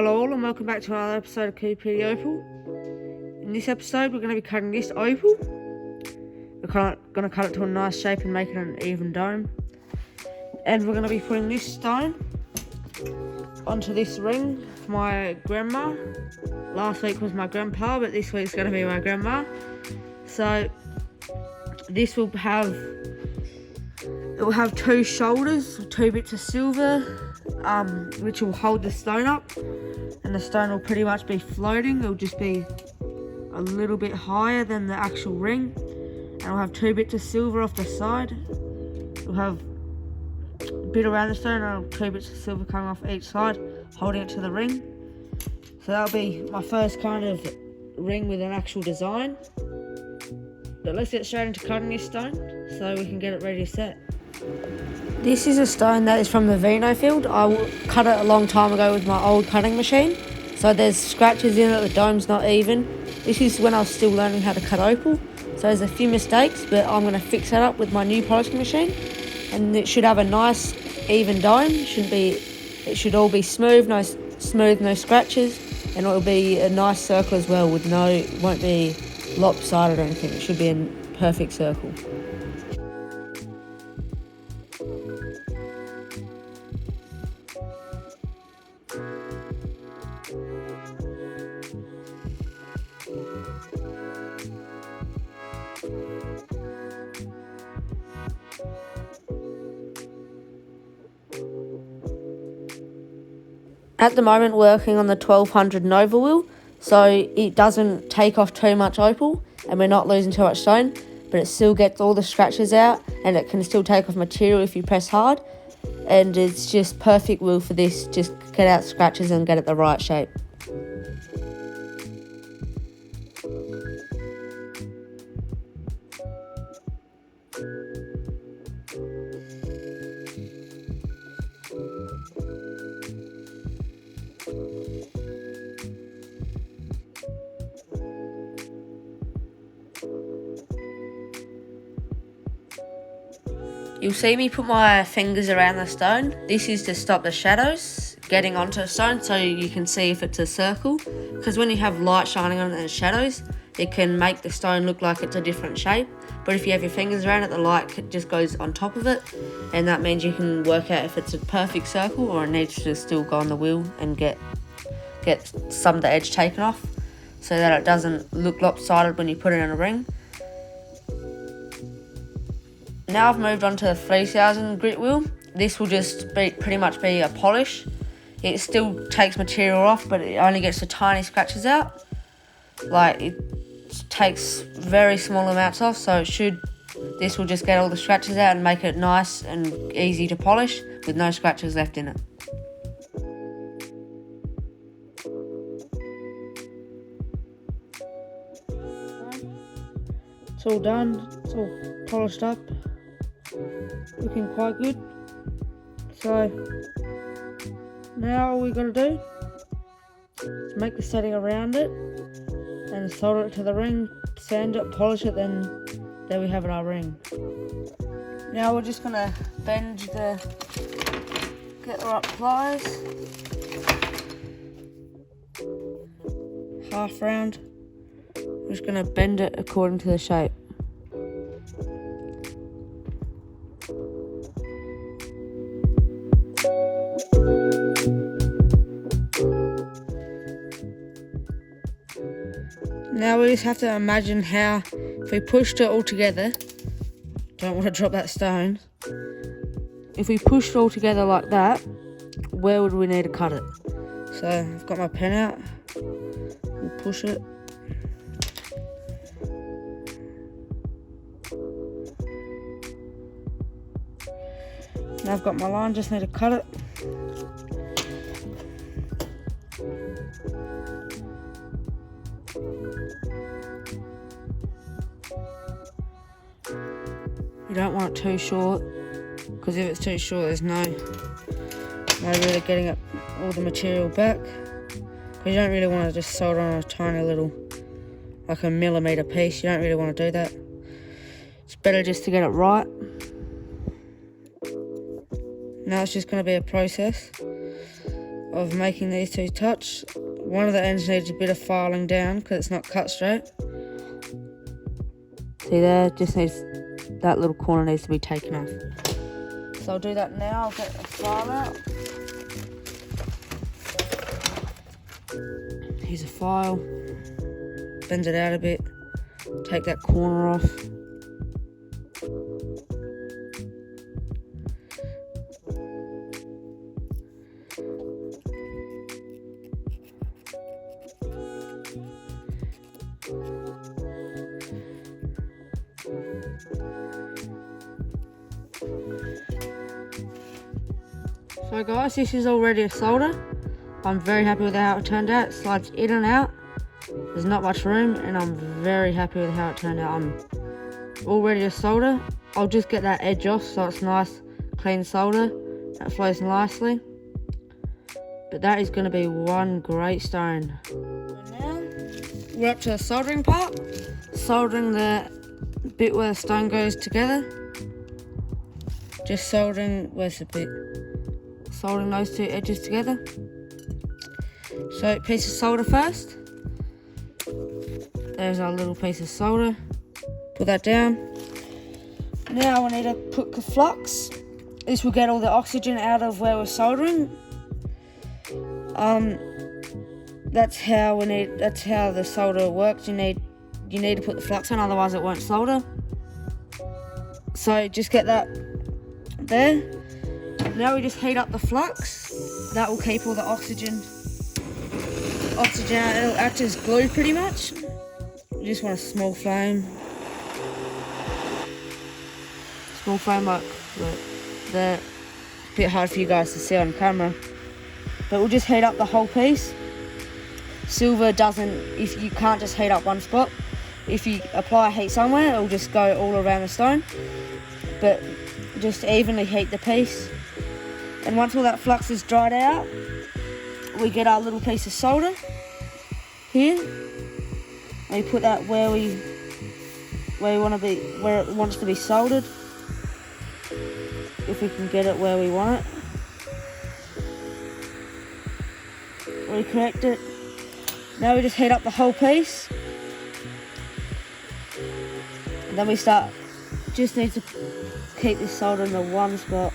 Hello all and welcome back to another episode of Coober Pedy Opal. In this episode we're going to be cutting this opal. We're going to cut it to a nice shape and make it an even dome. And we're going to be putting this stone onto this ring for my grandma. Last week was my grandpa, but this week's going to be my grandma. So this will have two shoulders, 2 bits of silver, which will hold the stone up, and the stone will pretty much be floating. It'll just be a little bit higher than the actual ring, and it'll have 2 bits of silver off the side. It'll have a bit around the stone and 2 bits of silver coming off each side, holding it to the ring. So that'll be my first kind of ring with an actual design. But let's get straight into cutting this stone so we can get it ready to set. This is a stone that is from the vino field. I cut it a long time ago with my old cutting machine. So there's scratches in it, the dome's not even. This is when I was still learning how to cut opal. So there's a few mistakes, but I'm going to fix that up with my new polishing machine. And it should have a nice even dome. It should all be smooth, no scratches. And it'll be a nice circle as well it won't be lopsided or anything. It should be a perfect circle. At the moment working on the 1200 Nova wheel, so it doesn't take off too much opal and we're not losing too much stone, but it still gets all the scratches out and it can still take off material if you press hard, and it's just perfect wheel for this. Just get out scratches and get it the right shape. You'll see me put my fingers around the stone. This is to stop the shadows getting onto the stone so you can see if it's a circle. Because when you have light shining on it and shadows, it can make the stone look like it's a different shape. But if you have your fingers around it, the light just goes on top of it. And that means you can work out if it's a perfect circle or it needs to still go on the wheel and get some of the edge taken off so that it doesn't look lopsided when you put it in a ring. Now I've moved on to the 3000 grit wheel. This will just pretty much be a polish. It still takes material off, but it only gets the tiny scratches out. Like, it takes very small amounts off, so this will just get all the scratches out and make it nice and easy to polish with no scratches left in it. It's all done, it's all polished up. Looking quite good. So now all we've got to do is make the setting around it and solder it to the ring, sand it, polish it, then there we have it, our ring. Now we're just going to get the right pliers, half round. We're just going to bend it according to the shape. Now we just have to imagine how, if we pushed it all together, don't want to drop that stone, if we pushed it all together like that, where would we need to cut it? So I've got my pen out, we'll push it. Now I've got my line, just need to cut it. You don't want it too short, because if it's too short there's no really getting all the material back. Because you don't really want to just solder on a tiny little, like a millimetre piece. You don't really want to do that. It's better just to get it right. Now it's just going to be a process of making these two touch. One of the ends needs a bit of filing down because it's not cut straight. See there, just needs, that little corner needs to be taken off. So I'll do that now. I'll get the file out. Here's a file. Bend it out a bit. Take that corner off. So guys, this is all ready to solder. I'm very happy with how it turned out. It slides in and out. There's not much room, and I'm very happy with how it turned out. I'm all ready to solder. I'll just get that edge off so it's nice, clean solder. That flows nicely. But that is going to be one great stone. And now we're up to the soldering part. Soldering the bit where the stone goes together. Just soldering, where's the bit? Soldering those two edges together. So piece of solder first. There's our little piece of solder. Put that down. Now we need to put the flux. This will get all the oxygen out of where we're soldering. That's how the solder works. You need to put the flux on, otherwise it won't solder. So just get that there. Now we just heat up the flux. That will keep all the oxygen out. It'll act as glue pretty much. You just want a small flame. Small flame, like they're a bit hard for you guys to see on camera. But we'll just heat up the whole piece. Silver doesn't, if you can't just heat up one spot. If you apply heat somewhere, it'll just go all around the stone. But just evenly heat the piece. And once all that flux is dried out, we get our little piece of solder here. And we put that where it wants to be soldered. If we can get it where we want it. Reconnect it. Now we just heat up the whole piece. And then we just need to keep this solder in the one spot.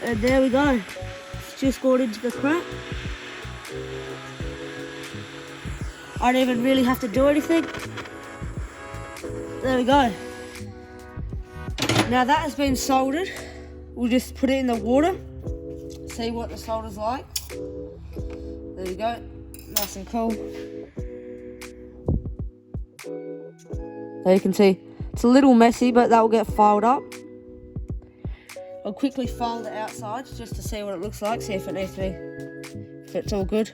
And there we go. It's just got into the crack. I don't even really have to do anything. There we go. Now that has been soldered. We'll just put it in the water. See what the solder's like. There you go. Nice and cool. There you can see it's a little messy, but that will get filed up. I'll quickly file the outsides just to see what it looks like, see if it needs to be, if it's all good.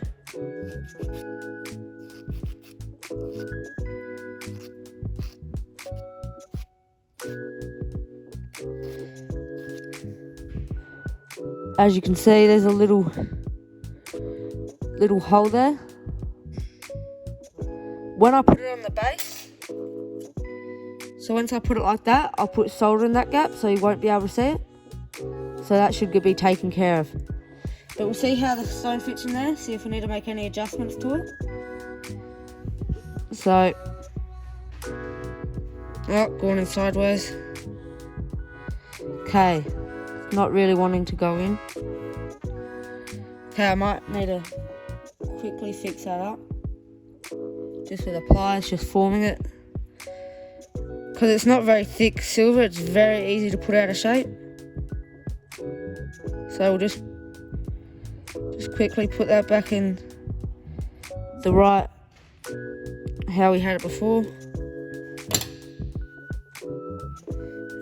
As you can see, there's a little hole there. When I put it on the base, so once I put it like that, I'll put solder in that gap so you won't be able to see it. So that should be taken care of. But we'll see how the stone fits in there, see if we need to make any adjustments to it. So, going in sideways. Okay, not really wanting to go in. Okay, I might need to quickly fix that up. Just with a pliers, just forming it. Because it's not very thick silver, it's very easy to put out of shape. So we'll just quickly put that back in the right, how we had it before.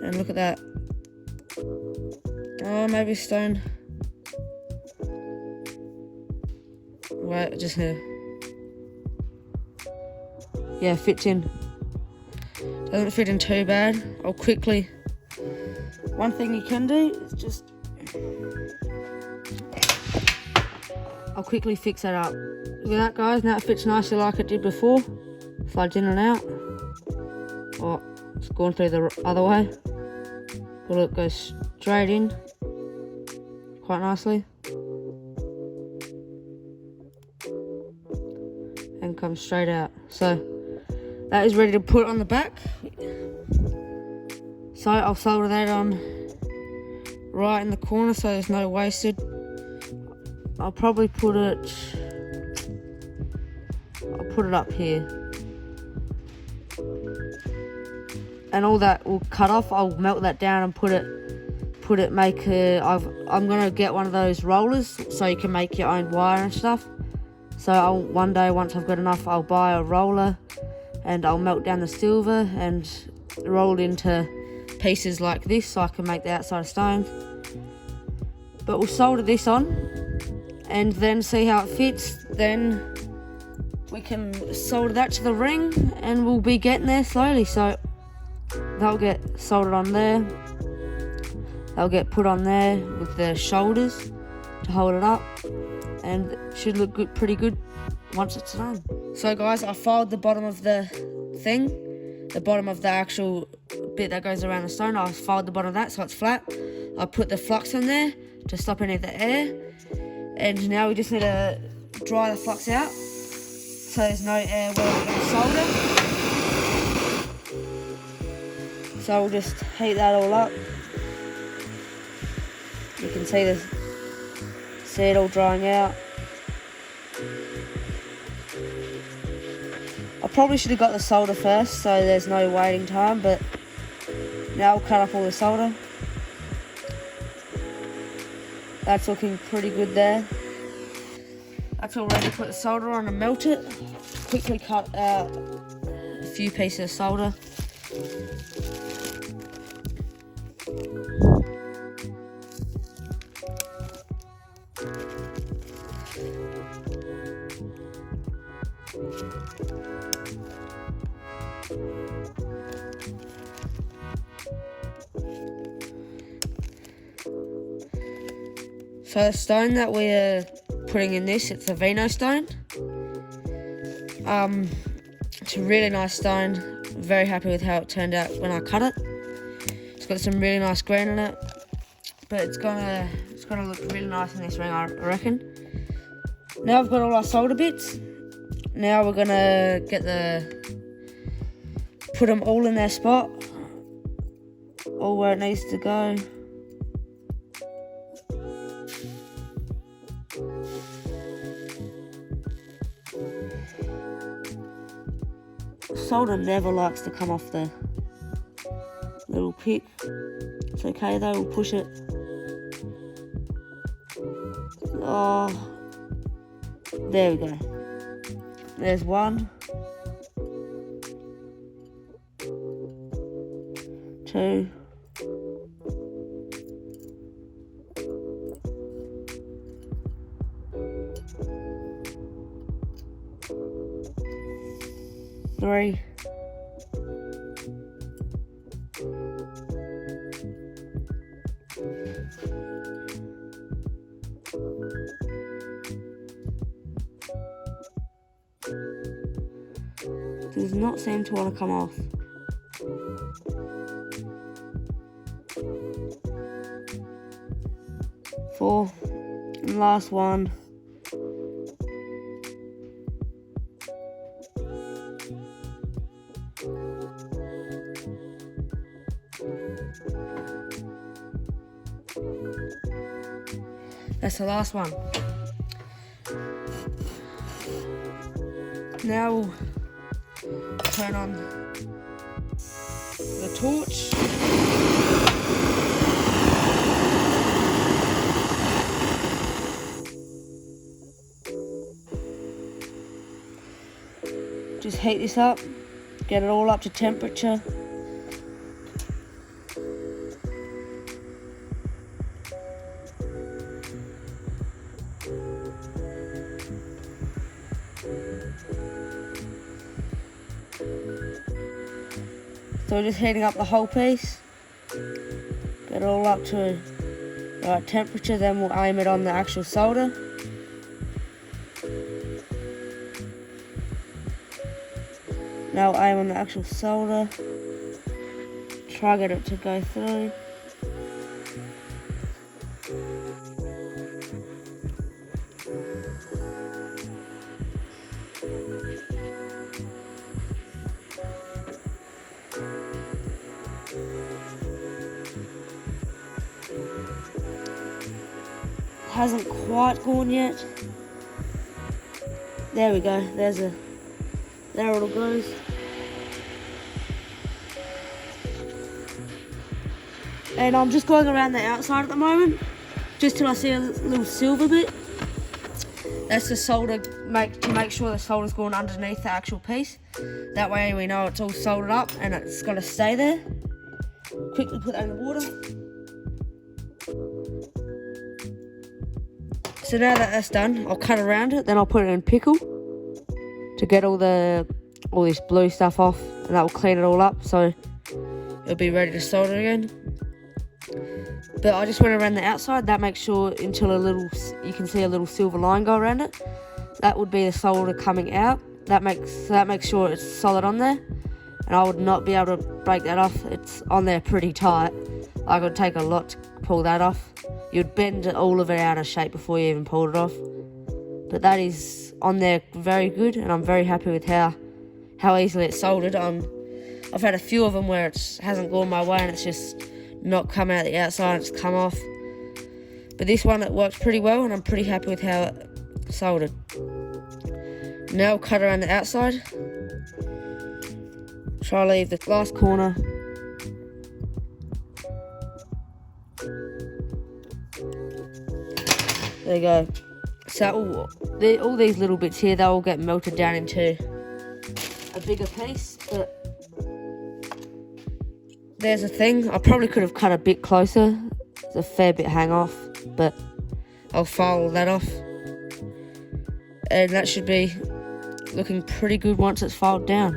And look at that. Oh, maybe stone. Wait, just here. Yeah, fits in. Doesn't fit in too bad. I'll quickly. One thing you can do is just. I'll quickly fix that up. Look at that, guys. Now it fits nicely like it did before. Slides in and out. Oh, it's gone through the other way. But it goes straight in quite nicely. and comes straight out. So that is ready to put on the back. So I'll solder that on right in the corner so there's no wasted. I'll probably put it up here. And all that will cut off. I'll melt that down and I'm gonna get one of those rollers so you can make your own wire and stuff. So one day, once I've got enough, I'll buy a roller and I'll melt down the silver and roll it into pieces like this so I can make the outside of stone. But we'll solder this on and then see how it fits. Then we can solder that to the ring and we'll be getting there slowly. So they'll get soldered on there. They'll get put on there with the shoulders to hold it up, and it should look good, pretty good once it's done. So guys, I filed the bottom of the thing, the bottom of the actual bit that goes around the stone. I filed the bottom of that so it's flat. I put the flux in there to stop any of the air, and now we just need to dry the flux out so there's no air where we're going to solder. So we'll just heat that all up. You can see it all drying out. I probably should have got the solder first so there's no waiting time, but now I'll cut up all the solder. That's looking pretty good there. That's all ready to put the solder on and melt it. Quickly cut out a few pieces of solder. So the stone that we're putting in this, it's a Vino stone. It's a really nice stone. I'm very happy with how it turned out when I cut it. It's got some really nice grain in it, but it's gonna look really nice in this ring, I reckon. Now I've got all our solder bits. Now we're gonna put them all in their spot, all where it needs to go. Solder never likes to come off the little pick. It's okay though, we'll push it. Oh, there we go. There's one, 2, 3, 4. Does not seem to want to come off. 4, and last one. That's the last one. Now we'll turn on the torch. Just heat this up, get it all up to temperature. So we're just heating up the whole piece, get it all up to the right temperature, then we'll aim it on the actual solder. Now we'll aim on the actual solder, try get it to go through. hasn't quite gone yet. There we go, there it all goes. And I'm just going around the outside at the moment, just till I see a little silver bit. That's the solder, to make sure the solder's going underneath the actual piece. That way we know it's all soldered up and it's gonna stay there. Quickly put that in the water. So now that that's done, I'll cut around it, then I'll put it in pickle to get all this blue stuff off, and that will clean it all up so it'll be ready to solder again. But I just went around the outside. That makes sure until you can see a little silver line go around it. That would be the solder coming out. That makes sure it's solid on there, and I would not be able to break that off. It's on there pretty tight. Like, it would take a lot to pull that off. You'd bend all of it out of shape before you even pulled it off. But that is on there very good, and I'm very happy with how easily it's soldered. I've had a few of them where it hasn't gone my way and it's just not come out the outside, it's come off. But this one, it works pretty well, and I'm pretty happy with how it soldered. Now I'll cut around the outside. Try to leave the last corner. There you go. So all these little bits here, they'll all get melted down into a bigger piece. But there's a thing, I probably could have cut a bit closer. It's a fair bit hang off, but I'll file that off. And that should be looking pretty good once it's filed down.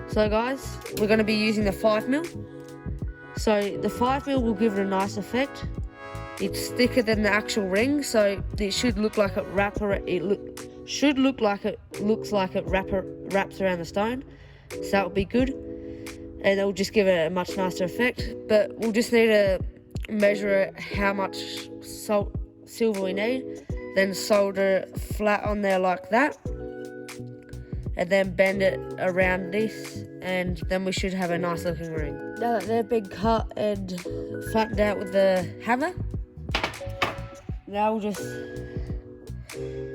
So guys, we're going to be using the 5mm. So the 5mm will give it a nice effect. It's thicker than the actual ring, so it should look like it wraps around the stone. So that will be good, and it will just give it a much nicer effect. But we'll just need to measure how much silver we need, then solder flat on there like that, and then bend it around this, and then we should have a nice looking ring. Now that they've been cut and flattened out with the hammer, now we'll just,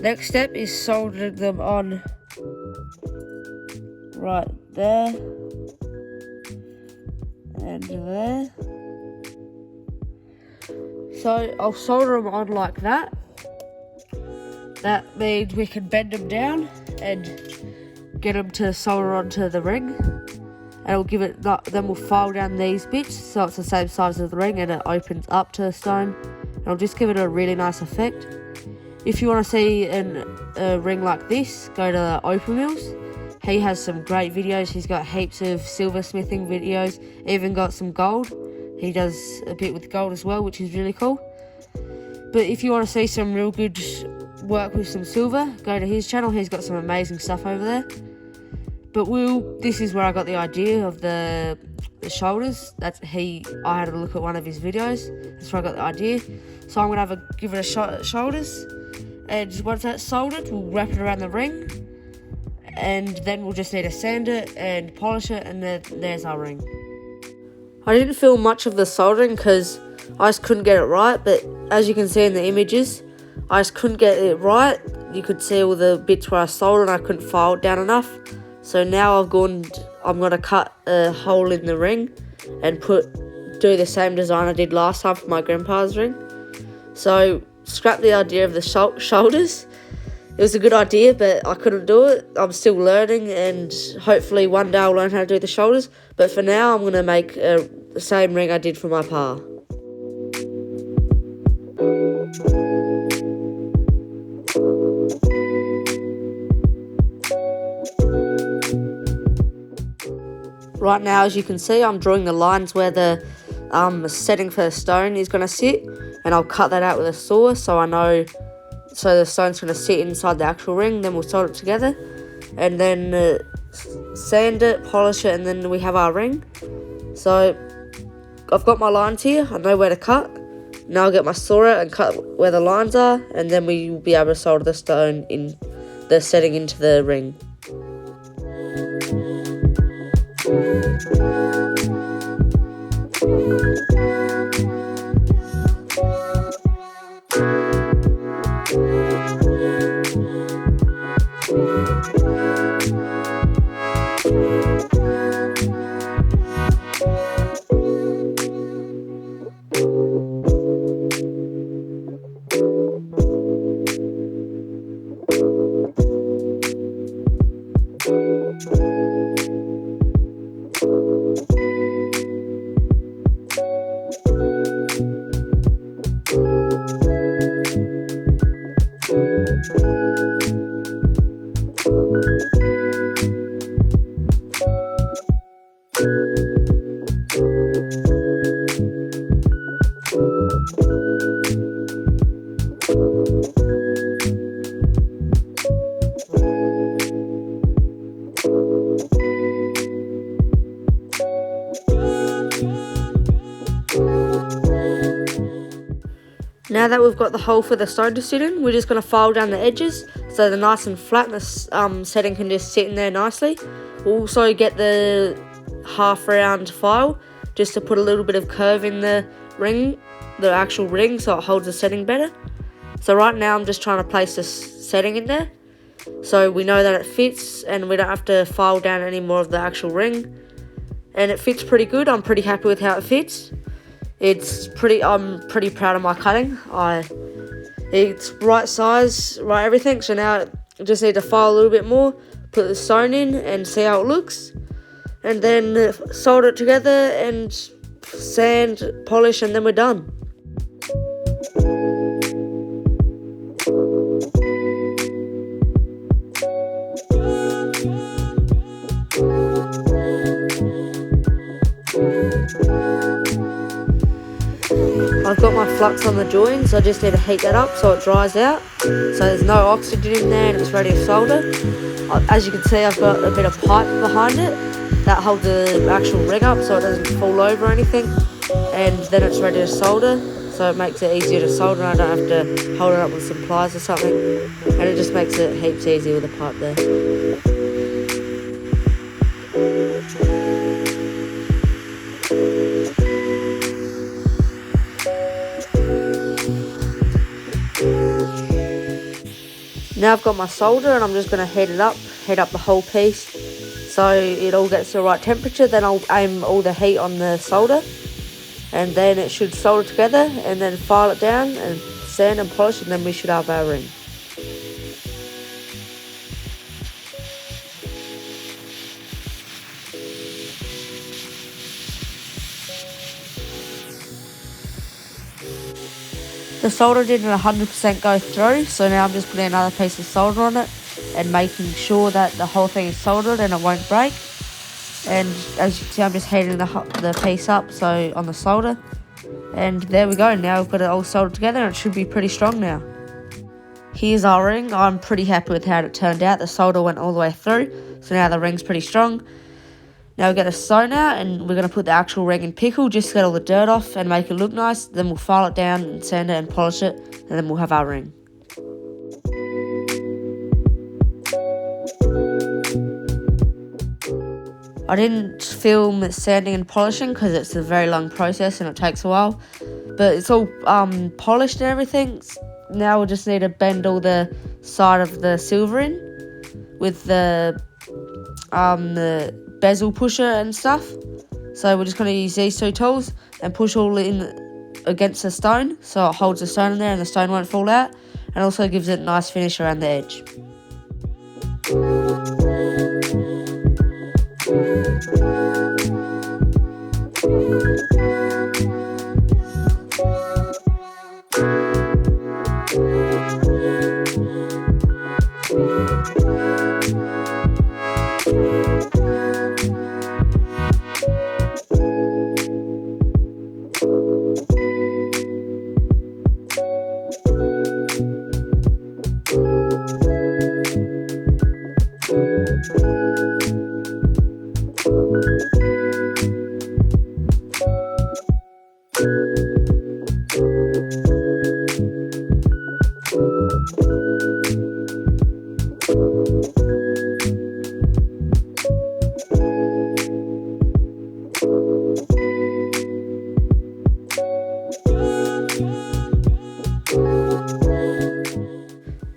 next step is soldering them on right there and there. So I'll solder them on like that. That means we can bend them down and get them to solder onto the ring. And it'll give it, then we'll file down these bits so it's the same size as the ring and it opens up to the stone. And I'll just give it a really nice effect. If you want to see a ring like this, go to Opal Mills. He has some great videos. He's got heaps of silversmithing videos, even got some gold. He does a bit with gold as well, which is really cool. But if you want to see some real good work with some silver, go to his channel. He's got some amazing stuff over there. But this is where I got the idea of the shoulders. I had a look at one of his videos. That's where I got the idea. So I'm gonna give it a shot at shoulders, and once that's soldered, we'll wrap it around the ring, and then we'll just need to sand it and polish it, and then there's our ring. I didn't film much of the soldering because I just couldn't get it right, but as you can see in the images, I just couldn't get it right. You could see all the bits where I soldered and I couldn't file it down enough. So now I'm going to cut a hole in the ring and do the same design I did last time for my grandpa's ring. So scrap the idea of the shoulders. It was a good idea, but I couldn't do it. I'm still learning, and hopefully one day I'll learn how to do the shoulders. But for now, I'm going to make the same ring I did for my pa. Right now, as you can see, I'm drawing the lines where the setting for the stone is going to sit, and I'll cut that out with a saw so I know, so the stone's going to sit inside the actual ring. Then we'll solder it together, and then sand it, polish it, and then we have our ring. So I've got my lines here, I know where to cut. Now I'll get my saw out and cut where the lines are, and then we will be able to solder the stone in the setting into the ring. Now that we've got the hole for the stone to sit in, we're just going to file down the edges so they're nice and flat and the setting can just sit in there nicely. We'll also get the half round file just to put a little bit of curve in the ring, the actual ring, so it holds the setting better. So right now I'm just trying to place this setting in there so we know that it fits and we don't have to file down any more of the actual ring. And it fits pretty good. I'm pretty happy with how it fits. I'm pretty proud of my cutting. It's right size, right everything. So now I just need to file a little bit more, put the stone in and see how it looks. And then solder it together and sand, polish, and then we're done. I've got my flux on the joins, I just need to heat that up so it dries out, so there's no oxygen in there and it's ready to solder. As you can see, I've got a bit of pipe behind it that holds the actual ring up so it doesn't fall over or anything, and then it's ready to solder, so it makes it easier to solder and I don't have to hold it up with some pliers or something, and it just makes it heaps easier with the pipe there. Now I've got my solder and I'm just going to heat up the whole piece so it all gets to the right temperature. Then I'll aim all the heat on the solder and then it should solder together, and then file it down and sand and polish, and then we should have our ring. The solder didn't 100% go through, so now I'm just putting another piece of solder on it and making sure that the whole thing is soldered and it won't break. And as you can see, I'm just heating the piece up so on the solder. And there we go, now we've got it all soldered together and it should be pretty strong now. Here's our ring. I'm pretty happy with how it turned out. The solder went all the way through, so now the ring's pretty strong. Now we'll get a stone out and we're going to put the actual ring in pickle just to get all the dirt off and make it look nice. Then we'll file it down and sand it and polish it, and then we'll have our ring. I didn't film sanding and polishing because it's a very long process and it takes a while, but it's all polished and everything. Now we'll just need to bend all the side of the silver in with the bezel pusher and stuff. So we're just going to use these two tools and push all in against the stone so it holds the stone in there and the stone won't fall out, and also gives it a nice finish around the edge.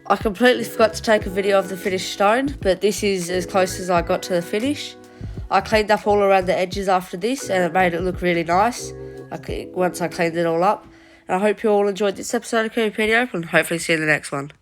I completely forgot to take a video of the finished stone, but this is as close as I got to the finish. I cleaned up all around the edges after this and it made it look really nice once I cleaned it all up. And I hope you all enjoyed this episode of Coober Pedy Opal, and hopefully see you in the next one.